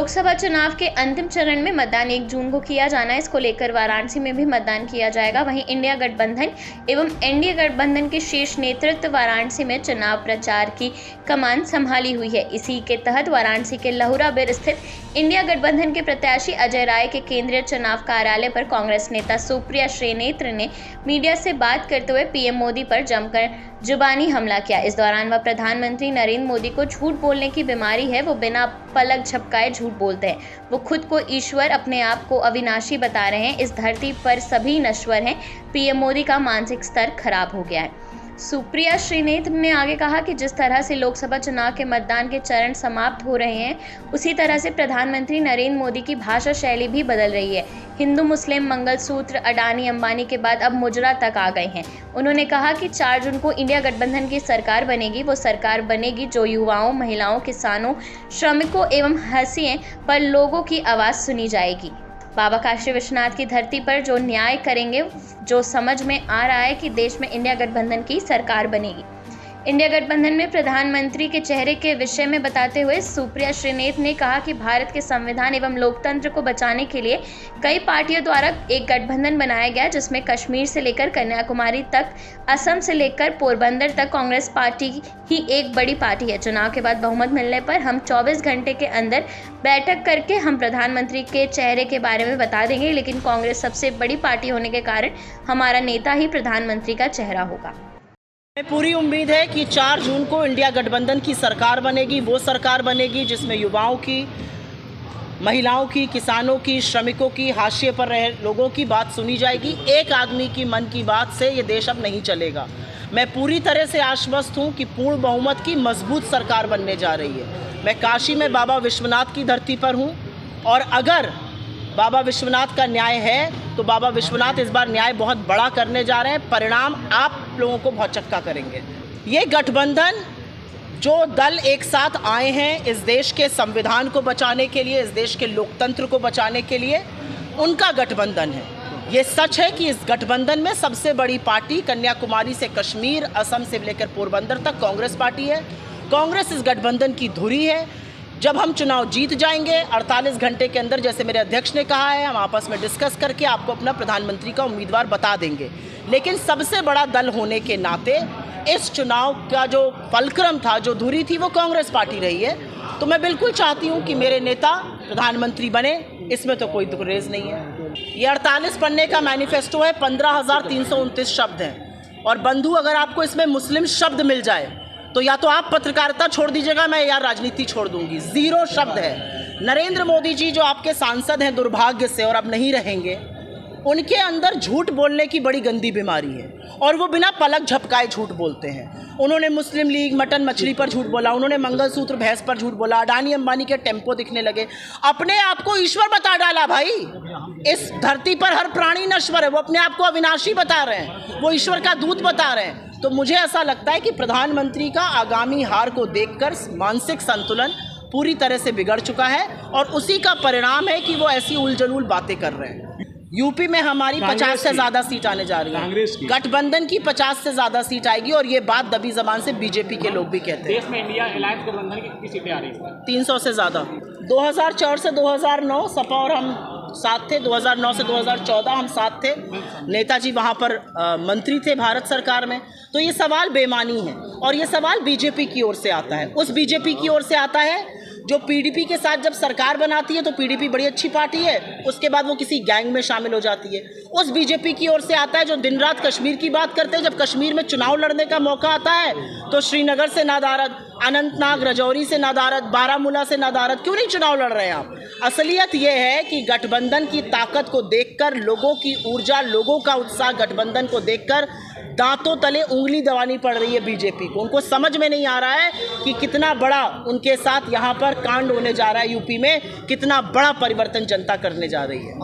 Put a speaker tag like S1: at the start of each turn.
S1: लोकसभा चुनाव के अंतिम चरण में मतदान 1 जून को किया जाना है। इसको लेकर वाराणसी में भी मतदान किया जाएगा। वहीं इंडिया गठबंधन एवं एनडीए गठबंधन के शीर्ष नेतृत्व वाराणसी में चुनाव प्रचार की कमान संभाली हुई है। इसी के तहत वाराणसी के लहुराबिर स्थित इंडिया गठबंधन के प्रत्याशी अजय राय के केंद्रीय चुनाव कार्यालय पर कांग्रेस नेता सुप्रिया श्रीनेत्र ने मीडिया से बात करते हुए पीएम मोदी पर जमकर जुबानी हमला किया। इस दौरान वह प्रधानमंत्री नरेंद्र मोदी को झूठ बोलने की बीमारी है, वो बिना पलक झपकाए झूठ बोलते हैं। वो खुद को ईश्वर, अपने आप को अविनाशी बता रहे हैं। इस धरती पर सभी नश्वर हैं। पीएम मोदी का मानसिक स्तर खराब हो गया है। सुप्रिया श्रीनेत्र ने आगे कहा कि जिस तरह से लोकसभा चुनाव के मतदान के चरण समाप्त हो रहे हैं, उसी तरह से प्रधानमंत्री नरेंद्र मोदी की भाषा शैली भी बदल रही है। हिंदू मुस्लिम मंगलसूत्र अडानी अंबानी के बाद अब मुजरा तक आ गए हैं। उन्होंने कहा कि 4 जून को इंडिया गठबंधन की सरकार बनेगी। वो सरकार बनेगी जो युवाओं, महिलाओं, किसानों, श्रमिकों एवं हंसियों पर लोगों की आवाज़ सुनी जाएगी। बाबा काशी विश्वनाथ की धरती पर जो न्याय करेंगे, जो समझ में आ रहा है कि देश में इंडिया गठबंधन की सरकार बनेगी। इंडिया गठबंधन में प्रधानमंत्री के चेहरे के विषय में बताते हुए सुप्रिया श्रीनेत्र ने कहा कि भारत के संविधान एवं लोकतंत्र को बचाने के लिए कई पार्टियों द्वारा एक गठबंधन बनाया गया, जिसमें कश्मीर से लेकर कन्याकुमारी तक, असम से लेकर पोरबंदर तक कांग्रेस पार्टी ही एक बड़ी पार्टी है। चुनाव के बाद बहुमत मिलने पर हम 24 घंटे के अंदर बैठक करके हम प्रधानमंत्री के चेहरे के बारे में बता देंगे, लेकिन कांग्रेस सबसे बड़ी पार्टी होने के कारण हमारा नेता ही प्रधानमंत्री का चेहरा होगा।
S2: हमें पूरी उम्मीद है कि 4 जून को इंडिया गठबंधन की सरकार बनेगी। वो सरकार बनेगी जिसमें युवाओं की, महिलाओं की, किसानों की, श्रमिकों की, हाशिए पर रहे लोगों की बात सुनी जाएगी। एक आदमी की मन की बात से ये देश अब नहीं चलेगा। मैं पूरी तरह से आश्वस्त हूँ कि पूर्ण बहुमत की मजबूत सरकार बनने जा रही है। मैं काशी में बाबा विश्वनाथ की धरती पर हूँ और अगर बाबा विश्वनाथ का न्याय है तो बाबा विश्वनाथ इस बार न्याय बहुत बड़ा करने जा रहे हैं। परिणाम आप लोगों को बहुत चक्का करेंगे। ये गठबंधन, जो दल एक साथ आए हैं इस देश के संविधान को बचाने के लिए, इस देश के लोकतंत्र को बचाने के लिए, उनका गठबंधन है। ये सच है कि इस गठबंधन में सबसे बड़ी पार्टी कन्याकुमारी से कश्मीर, असम से लेकर पोरबंदर तक कांग्रेस पार्टी है। कांग्रेस इस गठबंधन की धुरी है। जब हम चुनाव जीत जाएंगे 48 घंटे के अंदर, जैसे मेरे अध्यक्ष ने कहा है, हम आपस में डिस्कस करके आपको अपना प्रधानमंत्री का उम्मीदवार बता देंगे। लेकिन सबसे बड़ा दल होने के नाते इस चुनाव का जो फलक्रम था, जो धुरी थी, वो कांग्रेस पार्टी रही है। तो मैं बिल्कुल चाहती हूँ कि मेरे नेता प्रधानमंत्री बने, इसमें तो कोई गुरेज नहीं है। ये 48 पन्ने का मैनिफेस्टो है, 15,329 शब्द हैं। और बंधु, अगर आपको इसमें मुस्लिम शब्द मिल जाए तो या तो आप पत्रकारिता छोड़ दीजिएगा, मैं या राजनीति छोड़ दूंगी। 0 शब्द है। नरेंद्र मोदी जी जो आपके सांसद हैं दुर्भाग्य से और अब नहीं रहेंगे, उनके अंदर झूठ बोलने की बड़ी गंदी बीमारी है और वो बिना पलक झपकाए झूठ बोलते हैं। उन्होंने मुस्लिम लीग, मटन मछली पर झूठ बोला, उन्होंने मंगलसूत्र भैंस पर झूठ बोला, अडानी अंबानी के टेम्पो दिखने लगे, अपने आप को ईश्वर बता डाला। भाई, इस धरती पर हर प्राणी नश्वर है, वो अपने आप को अविनाशी बता रहे हैं, वो ईश्वर का दूत बता रहे हैं। तो मुझे ऐसा लगता है कि प्रधानमंत्री का आगामी हार को देखकर मानसिक संतुलन पूरी तरह से बिगड़ चुका है और उसी का परिणाम है कि वो ऐसी उलझुल बातें कर रहे हैं। यूपी में हमारी 50 से ज़्यादा सीट आने जा रही है। गठबंधन की 50 से ज़्यादा सीट आएगी और ये बात दबी जबान से बीजेपी के लोग भी कहते हैं।
S3: देश में इंडिया अलायंस गठबंधन की कितनी सीटें आ रही हैं?
S2: 300 से ज़्यादा। 2004 से 2009 सपा और हम साथ थे। 2009 से 2014 हम साथ थे। नेताजी वहाँ पर मंत्री थे भारत सरकार में। तो ये सवाल बेमानी है और ये सवाल बीजेपी की ओर से आता है। उस बीजेपी की ओर से आता है जो पीडीपी के साथ जब सरकार बनाती है तो पीडीपी बड़ी अच्छी पार्टी है, उसके बाद वो किसी गैंग में शामिल हो जाती है। उस बीजेपी की ओर से आता है जो दिन रात कश्मीर की बात करते हैं। जब कश्मीर में चुनाव लड़ने का मौका आता है तो श्रीनगर से नादारद, अनंतनाग, रजौरी से नादारद, बारामूला से नादारद, क्यों नहीं चुनाव लड़ रहे हैं आप? असलियत ये है कि गठबंधन की ताकत को देखकर, लोगों की ऊर्जा, लोगों का उत्साह गठबंधन को देखकर दांतों तले उंगली दबानी पड़ रही है बीजेपी को। उनको समझ में नहीं आ रहा है कि कितना बड़ा उनके साथ यहाँ पर कांड होने जा रहा है। यूपी में कितना बड़ा परिवर्तन जनता करने जा रही है।